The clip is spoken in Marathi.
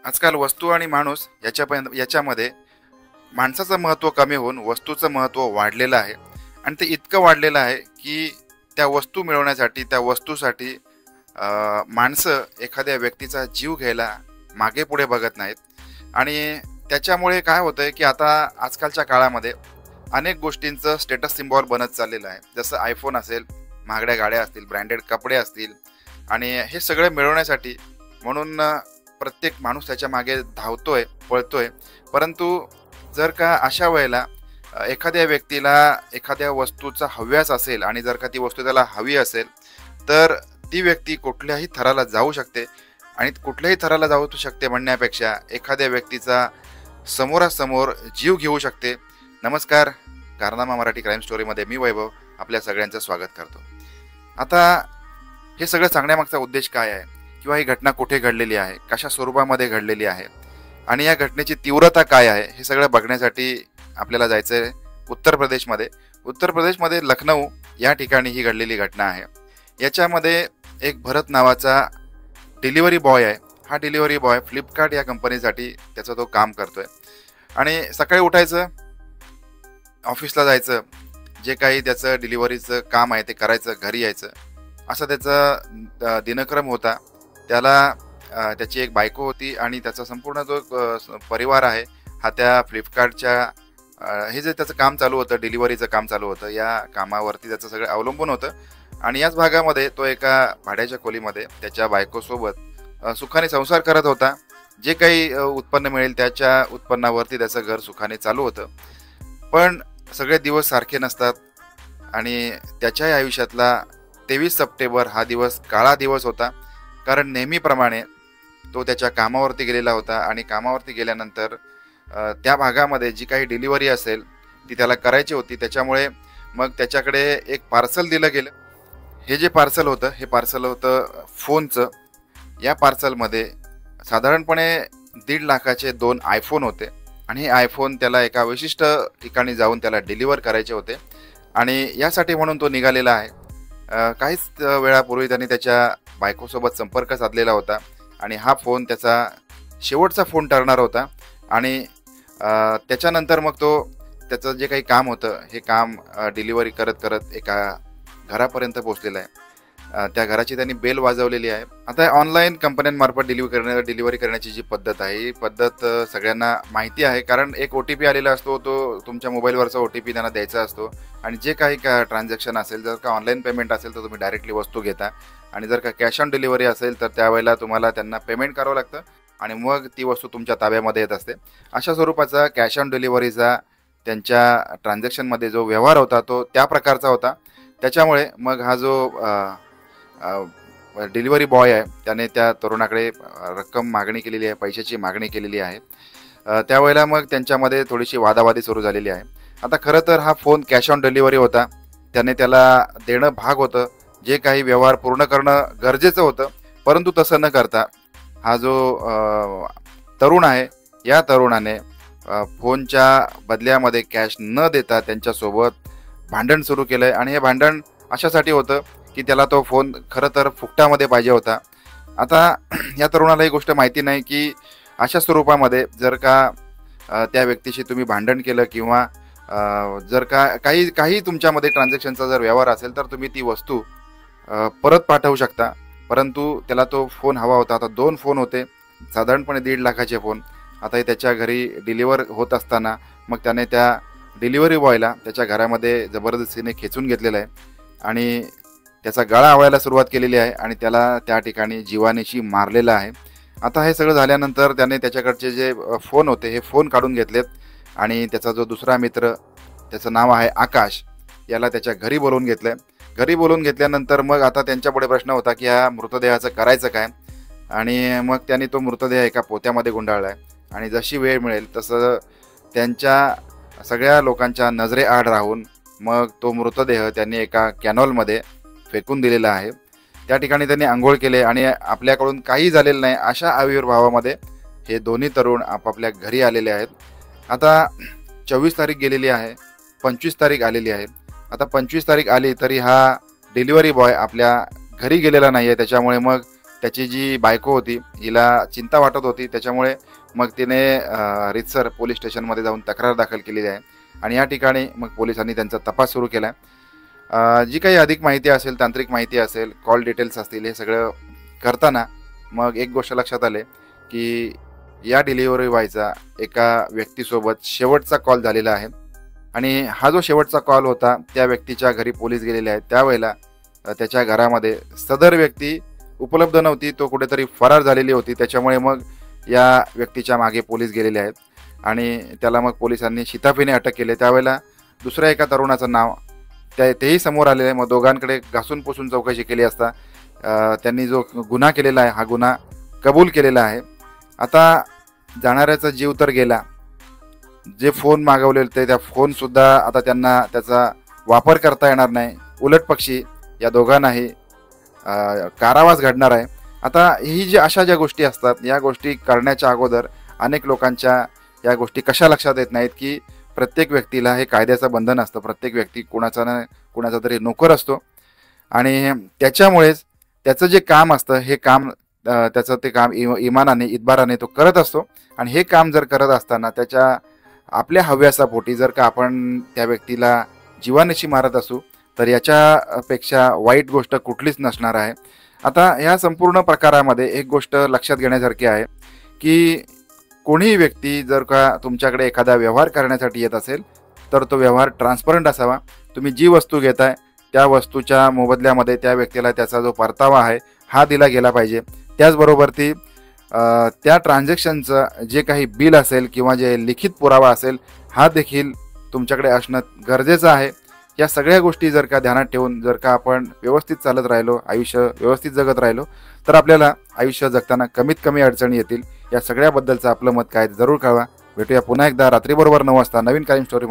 आजकाल वस्तू आणि माणूस याच्यामध्ये माणसाचं महत्त्व कमी होऊन वस्तूचं महत्त्व वाढलेलं आहे. आणि ते इतकं वाढलेलं आहे की त्या वस्तू मिळवण्यासाठी त्या वस्तूसाठी माणसं एखाद्या व्यक्तीचा जीव घ्यायला मागे पुढे बघत नाहीत. आणि त्याच्यामुळे काय होतंय की आता आजकालच्या काळामध्ये अनेक गोष्टींचं स्टेटस सिम्बॉल बनत चाललेलं आहे. जसं आयफोन असेल, महागड्या गाड्या असतील, ब्रँडेड कपडे असतील, आणि हे सगळे मिळवण्यासाठी म्हणून प्रत्येक माणूस त्याच्या मागे धावतोय, पळतोय. परंतु जर का अशा वेळेला एखाद्या व्यक्तीला एखाद्या वस्तूचा हव्यास असेल आणि जर का ती वस्तू त्याला हवी असेल, तर ती व्यक्ती कुठल्याही थराला जाऊ शकते. आणि कुठल्याही थराला जाऊ शकते म्हणण्यापेक्षा एखाद्या व्यक्तीचा समोरासमोर जीव घेऊ शकते. नमस्कार, कारनामा मराठी क्राईम स्टोरीमध्ये मी वैभव आपल्या सगळ्यांचं स्वागत करतो. आता हे सगळं सांगण्यामागचा उद्देश काय आहे, किंवा ही घटना कुठे घडलेली आहे, कशा स्वरूपामध्ये घडलेली आहे, आणि या घटनेची तीव्रता काय आहे, हे सगळं बघण्यासाठी आपल्याला जायचं आहे उत्तर प्रदेशमध्ये. उत्तर प्रदेशमध्ये लखनौ या ठिकाणी ही घडलेली घटना आहे. याच्यामध्ये एक भरत नावाचा डिलिव्हरी बॉय आहे. हा डिलिव्हरी बॉय फ्लिपकार्ट या कंपनीसाठी त्याचा तो काम करतोय. आणि सकाळी उठायचं, ऑफिसला जायचं, जे काही त्याचं डिलिव्हरीचं काम आहे ते करायचं, घरी यायचं, असा त्याचा दिनक्रम होता. त्याला त्याची एक बायको होती आणि त्याचा संपूर्ण जो परिवार आहे हा त्या फ्लिपकार्टच्या हे जे त्याचं काम चालू होतं, डिलिव्हरीचं काम चालू होतं, या कामावरती त्याचं सगळं अवलंबून होतं. आणि याच भागामध्ये तो एका भाड्याच्या खोलीमध्ये त्याच्या बायकोसोबत सुखाने संसार करत होता. जे काही उत्पन्न मिळेल त्याच्या उत्पन्नावरती त्याचं घर सुखाने चालू होतं. पण सगळे दिवस सारखे नसतात आणि त्याच्याही आयुष्यातला 23 सप्टेंबर हा दिवस काळा दिवस होता. कारण नेहमीप्रमाणे तो त्याच्या कामावरती गेलेला होता आणि कामावरती गेल्यानंतर त्या भागामध्ये जी काही डिलिव्हरी असेल ती त्याला करायची होती. त्याच्यामुळे मग त्याच्याकडे एक पार्सल दिलं गेलं. हे जे पार्सल होतं हे पार्सल होतं फोनचं. या पार्सलमध्ये साधारणपणे 1.5 लाखाचे 2 आयफोन होते. आणि हे आयफोन त्याला एका विशिष्ट ठिकाणी जाऊन त्याला डिलिव्हर करायचे होते. आणि यासाठी म्हणून तो निघालेला आहे. काहीच वेळापूर्वी त्याने त्याच्या बायकोसोबत संपर्क साधलेला होता आणि हा फोन त्याचा शेवटचा फोन ठरणार होता. आणि त्याच्यानंतर मग तो त्याचं जे काही काम होतं हे काम डिलिव्हरी करत करत एका घरापर्यंत पोहोचलेला आहे. त्या घराची त्यांनी बेल वाजवलेली आहे. आता ऑनलाईन कंपन्यांमार्फत डिलिव्हरी करण्याची जी पद्धत आहे ही पद्धत सगळ्यांना माहिती आहे. कारण एक OTP आलेला असतो, तो तुमच्या मोबाईलवरचा OTP त्यांना द्यायचा असतो. आणि जे काही ट्रान्झॅक्शन असेल, जर का ऑनलाईन पेमेंट असेल तर तुम्ही डायरेक्टली वस्तू घेता, आणि जर का कॅश ऑन डिलिव्हरी असेल तर त्यावेळेला तुम्हाला त्यांना पेमेंट करावं लागतं आणि मग ती वस्तू तुमच्या ताब्यामध्ये येत असते. अशा स्वरूपाचा कॅश ऑन डिलिव्हरीचा त्यांच्या ट्रान्झॅक्शनमध्ये जो व्यवहार होता तो त्या प्रकारचा होता. त्याच्यामुळे मग हा जो डिलिव्हरी बॉय आहे त्याने त्या तरुणाकडे रक्कम मागणी केलेली आहे, पैशाची मागणी केलेली आहे. त्यावेळेला मग त्यांच्यामध्ये थोडीशी वादावादी सुरू झालेली आहे. आता खरं तर हा फोन कॅश ऑन डिलिव्हरी होता, त्याने त्याला देणं भाग होतं, जे काही व्यवहार पूर्ण करणं गरजेचं होतं. परंतु तसं न करता हा जो तरुण आहे या तरुणाने फोनच्या बदल्यामध्ये कॅश न देता त्यांच्यासोबत भांडण सुरू केलं आहे. आणि हे भांडण अशासाठी होतं की त्याला तो फोन खरं तर फुकटामध्ये पाहिजे होता. आता या तरुणाला ही गोष्ट माहिती नाही की अशा स्वरूपामध्ये जर का त्या व्यक्तीशी तुम्ही भांडण केलं किंवा जर का काही तुमच्यामध्ये ट्रान्झॅक्शनचा जर व्यवहार असेल तर तुम्ही ती वस्तू परत पाठवू शकता. परंतु त्याला तो फोन हवा होता. आता 2 फोन होते, साधारणपणे 1.5 लाखाचे फोन. आता हे त्याच्या घरी डिलिव्हर होत असताना मग त्याने त्या डिलिव्हरी बॉयला त्याच्या घरामध्ये जबरदस्तीने खेचून घेतलेलं आहे आणि त्याचा गळा आवळायला सुरुवात केलेली आहे आणि त्याला त्या ठिकाणी जीवानीशी मारलेलं आहे. आता हे सगळं झाल्यानंतर त्याने त्याच्याकडचे जे फोन होते हे फोन काढून घेतलेत आणि त्याचा जो दुसरा मित्र, त्याचं नाव आहे आकाश, याला त्याच्या घरी बोलवून घेतलं. घरी बोलवून घेतल्यानंतर मग आता त्यांच्यापुढे प्रश्न होता की ह्या मृतदेहाचं करायचं काय. आणि मग त्यांनी तो मृतदेह एका पोत्यामध्ये गुंडाळला आहे. आणि जशी वेळ मिळेल तसं त्यांच्या सगळ्या लोकांच्या नजरेआड राहून मग तो मृतदेह त्यांनी एका कॅनॉलमध्ये फेकून दिलेला आहे. त्या ठिकाणी त्यांनी आंघोळ केले आणि आपल्याकडून काही झालेलं नाही अशा आविर्भावामध्ये हे दोन्ही तरुण आपापल्या घरी आलेले आहेत. आता 24 तारीख गेलेली आहे, 25 तारीख आलेली आहे. आता 25 तारीख आली तरी हा डिलिव्हरी बॉय आपल्या घरी गेलेला नाही आहे. त्याच्यामुळे मग त्याची जी बायको होती हिला चिंता वाटत होती, त्याच्यामुळे मग तिने रितसर पोलीस स्टेशनमध्ये जाऊन तक्रार दाखल केलेली आहे आणि या ठिकाणी मग पोलिसांनी त्यांचा तपास सुरू केला आहे. जी काही अधिक माहिती असेल, तांत्रिक माहिती असेल, कॉल डिटेल्स असतील, हे सगळं करताना मग एक गोष्ट लक्षात आले की या डिलिव्हरी बॉयचा एका व्यक्तीसोबत शेवटचा कॉल झालेला आहे आणि हा जो शेवटचा कॉल होता त्या व्यक्तीच्या घरी पोलीस गेलेले आहेत. त्यावेळेला त्याच्या घरामध्ये सदर व्यक्ती उपलब्ध नव्हती, तो कुठेतरी फरार झालेली होती. त्याच्यामुळे मग या व्यक्तीच्या मागे पोलीस गेलेले आहेत आणि त्याला मग पोलिसांनी शिताफीने अटक केली. त्यावेळेला दुसऱ्या एका तरुणाचं नाव तेही समोर आलेलं आहे. मग दोघांकडे घासून पुसून चौकशी केली असता त्यांनी जो गुन्हा केलेला आहे हा गुन्हा कबूल केलेला आहे. आता जाणाऱ्याचा जीव तर गेला, जे फोन मागवलेले ते त्या फोनसुद्धा आता त्यांना त्याचा वापर करता येणार नाही. उलट पक्षी या दोघांनाही कारावास घडणार आहे. आता ही जी अशा ज्या गोष्टी असतात, या गोष्टी करण्याच्या अगोदर अनेक लोकांच्या या गोष्टी कशा लक्षात येत नाहीत की प्रत्येक व्यक्तीला हे कायद्याचं बंधन असतं. प्रत्येक व्यक्ती कुणाचा तरी नोकर असतो आणि त्याच्यामुळेच त्याचं जे काम असतं हे काम त्याचं ते काम इमानाने इतबाराने तो करत असतो आणि हे काम जर करत असताना त्याच्या आपल्या हव्यासापोटी जर का आपण त्या व्यक्तीला जीवानिशी मारत असू तर याच्यापेक्षा वाईट गोष्ट कुठलीच नसणार आहे. आता ह्या संपूर्ण प्रकारामध्ये एक गोष्ट लक्षात घेण्यासारखी आहे की कोणीही व्यक्ती जर का तुमच्याकडे एखादा व्यवहार करण्यासाठी येत असेल तर तो व्यवहार ट्रान्सपरंट असावा. तुम्ही जी वस्तू घेताय त्या वस्तूच्या मोबदल्यामध्ये त्या व्यक्तीला त्याचा जो परतावा आहे हा दिला गेला पाहिजे. त्याचबरोबर त्या ट्रान्झॅक्शनचं जे काही बिल असेल किंवा जे लिखित पुरावा असेल हा देखील तुमच्याकडे असणं गरजेचं आहे. या सगळ्या गोष्टी जर का ध्यानात ठेवून जर का आपण व्यवस्थित चालत राहिलो, आयुष्य व्यवस्थित जगत राहिलो तर आपल्याला आयुष्य जगताना कमीत कमी अडचणी येतील. या सगळ्याबद्दलचं आपलं मत काय जरूर कळवा. भेटूया पुन्हा एकदा रात्रीबरोबर 9 वाजता नवीन क्राईम स्टोरी.